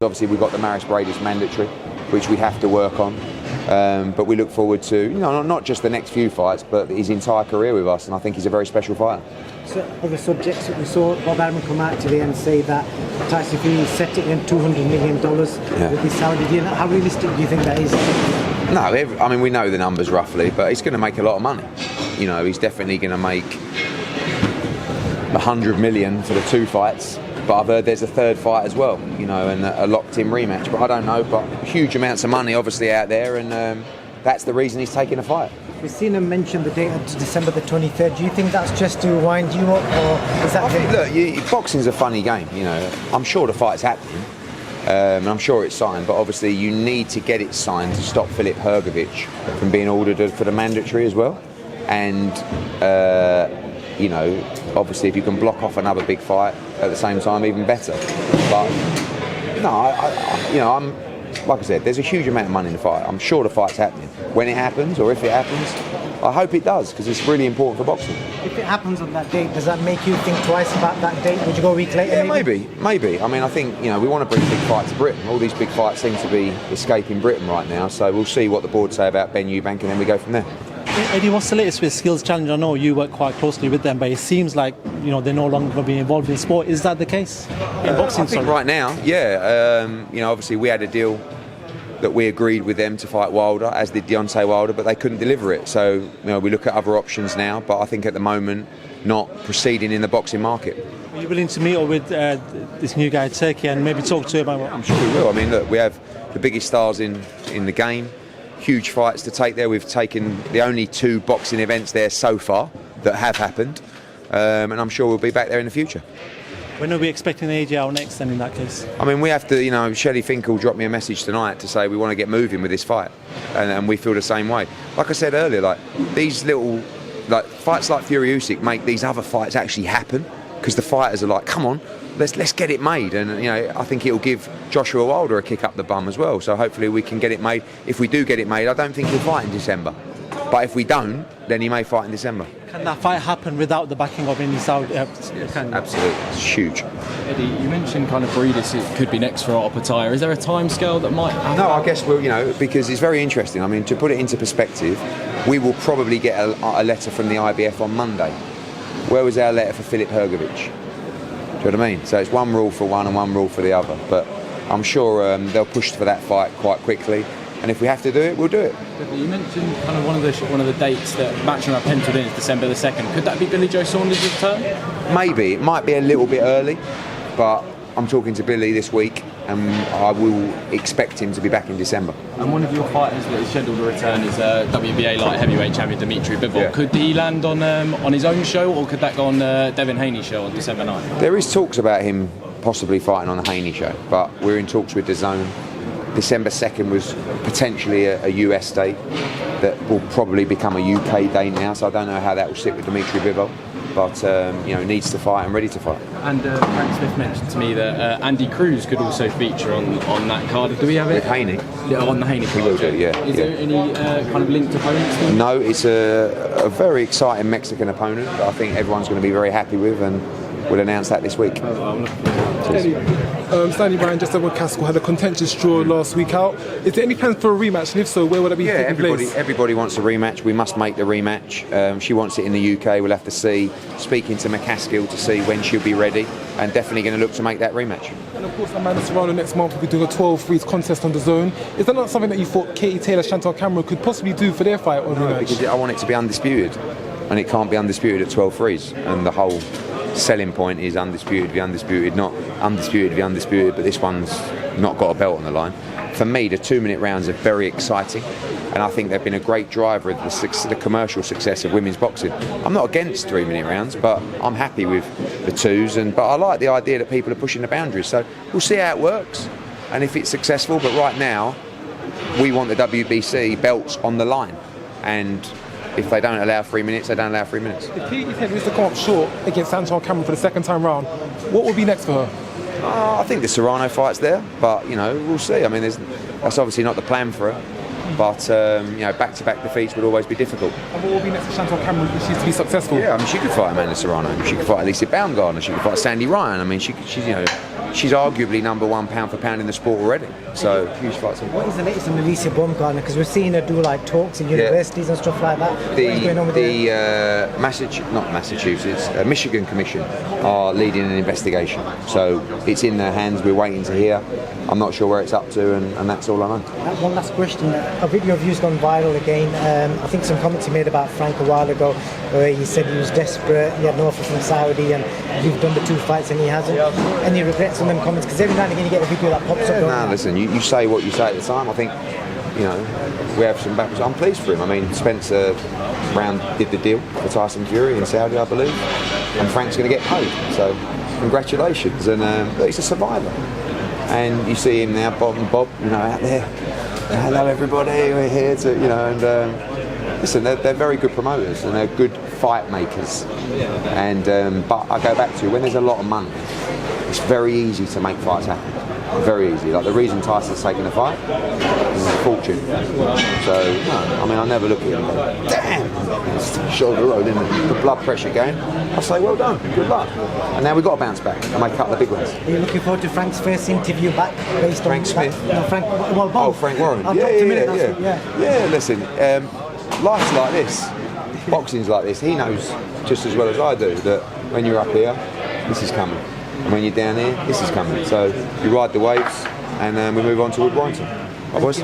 Obviously, we've got the Maris Bradis mandatory, which we have to work on. But we look forward to, not just the next few fights, but his entire career with us, and I think he's a very special fighter. So, other subjects, we saw Bob Arum come out today and say that Tyson Fury set it in $200 million with this Saudi deal. How realistic do you think that is? No, I mean, we know the numbers roughly, but he's going to make a lot of money. He's definitely going to make $100 million for the 2 fights. But I've heard there's a 3rd fight as well, and a locked-in rematch. But I don't know. But huge amounts of money, obviously, out there, and that's the reason he's taking a fight. We've seen him mention the date of December the 23rd. Do you think that's just to wind you up, or is that? Look, boxing's a funny game. I'm sure the fight's happening, and I'm sure it's signed. But obviously, you need to get it signed to stop Filip Hrgović from being ordered for the mandatory as well. And obviously if you can block off another big fight at the same time, even better. But no, I'm like I said, there's a huge amount of money in the fight. I'm sure the fight's happening. When it happens, or if it happens, I hope it does, because it's really important for boxing. If it happens on that date, does that make you think twice about that date? Would you go a week later? Yeah, maybe. I mean, I think we want to bring big fights to Britain. All these big fights seem to be escaping Britain right now. So we'll see what the board say about Ben Eubank, and then we go from there. Eddie, what's the latest with Skills Challenge? I know you work quite closely with them, but it seems like they're no longer going to be involved in sport. Is that the case in boxing? I think right now, yeah. Obviously we had a deal that we agreed with them to fight Wilder, as did Deontay Wilder, but they couldn't deliver it. So we look at other options now, but I think at the moment not proceeding in the boxing market. Are you willing to meet up with this new guy, Turkey, and maybe talk to him about? I'm sure we will. I mean, look, we have the biggest stars in the game. Huge fights to take there. We've taken the only 2 boxing events there so far that have happened, and I'm sure we'll be back there in the future. When are we expecting AJ out next then in that case? I mean, we have to, Shelley Finkel dropped me a message tonight to say we want to get moving with this fight, and we feel the same way. Like I said earlier, these little fights like Fury Usyk make these other fights actually happen, because the fighters are like, come on, let's get it made. And I think it'll give Joshua Wilder a kick up the bum as well. So hopefully we can get it made. If we do get it made, I don't think he'll fight in December. But if we don't, then he may fight in December. Can that fight happen without the backing of any Saudi? Yes, absolutely, it's huge. Eddie, you mentioned kind of Bradis, it could be next for Opetaia. Is there a time scale that might happen? No, I guess because it's very interesting. I mean, to put it into perspective, we will probably get a letter from the IBF on Monday. Where was our letter for Filip Hrgović? Do you know what I mean? So it's one rule for one and one rule for the other. But I'm sure they'll push for that fight quite quickly. And if we have to do it, we'll do it. You mentioned kind of one of the dates that Matchroom have penciled in is December the 2nd. Could that be Billy Joe Saunders' return? Maybe. It might be a little bit early, but I'm talking to Billy this week, and I will expect him to be back in December. And one of your fighters that is scheduled to return is WBA light heavyweight champion Dimitri Bivol. Yeah. Could he land on his own show, or could that go on Devin Haney's show on December 9th? There is talks about him possibly fighting on the Haney show, but we're in talks with DAZN. December 2nd was potentially a US date that will probably become a UK date now, so I don't know how that will sit with Dimitri Bivol, but needs to fight and ready to fight. And Frank Smith mentioned to me that Andy Cruz could also feature on that card. Do we have it? With Haney? Yeah, on the Haney card. We will do, yeah. Is there any kind of linked opponents there? No, it's a very exciting Mexican opponent that I think everyone's going to be very happy with, and we'll announce that this week. Stanley Bryan, just over Castle, had a contentious draw last week out. Is there any plans for a rematch? And if so, where would it be taking place? Everybody wants a rematch. We must make the rematch. She wants it in the UK. We'll have to see. Speaking to McCaskill to see when she'll be ready, and definitely going to look to make that rematch. And of course, Amanda Serrano next month will be doing a 12-3 contest on DAZN. Is that not something that you thought Katie Taylor, Chantal Cameron could possibly do for their fight on rematch? Because I want it to be undisputed, and it can't be undisputed at 12-3s. And the whole selling point is undisputed v undisputed, not undisputed v undisputed, but this one's not got a belt on the line. For me, the 2-minute rounds are very exciting, and I think they've been a great driver of the commercial success of women's boxing. I'm not against 3-minute rounds, but I'm happy with the 2s, but I like the idea that people are pushing the boundaries, so we'll see how it works and if it's successful. But right now, we want the WBC belts on the line, and if they don't allow 3 minutes, they don't allow 3 minutes. If Katie Taylor is to come up short against Chantal Cameron for the second time round, what will be next for her? I think the Serrano fight's there, but we'll see. I mean, that's obviously not the plan for her, but back-to-back defeats would always be difficult. And what will be next for Chantal Cameron if she's to be successful? Yeah, I mean, she could fight Amanda Serrano, she could fight Alicia Baumgartner, she could fight Sandy Ryan. I mean, she's she's arguably number one pound for pound in the sport already. So huge fights. What is the latest on Alicia Baumgartner? Because we're seeing her do like talks in universities and stuff like that. What is going on with Michigan Commission are leading an investigation. So it's in their hands. We're waiting to hear. I'm not sure where it's up to, and that's all I know. One last question. A video of you's gone viral again. I think some comments he made about Frank a while ago, where he said he was desperate, he had no offer from Saudi, and you've done the 2 fights and he hasn't. Any regrets on them comments? Because every now and again you get a video that pops up. No, listen, you say what you say at the time. I think, we have some backwards. I'm pleased for him. I mean, Spencer Brown did the deal for Tyson Fury in Saudi, I believe, and Frank's going to get paid. So congratulations. And he's a survivor. And you see him now, Bob, out there. Hello, everybody. We're here to, listen. They're very good promoters and they're good fight makers. And but I go back to when there's a lot of money, it's very easy to make fights happen. Very easy. Like the reason Tyson's taking the fight is his fortune. So I never look at him and go, damn, shoulder road, isn't it? The blood pressure game. I say, well done, good luck. And now we've got to bounce back and make up the big ones. Are you looking forward to Frank's first interview back based on Frank Smith? No, Frank. Well, both. Oh, Frank Warren. Yeah. Listen, life's like this. Boxing's like this. He knows just as well as I do that when you're up here, this is coming. And when you're down here, this is coming. So you ride the waves and we move on to Wood Warrington. Bye, boys.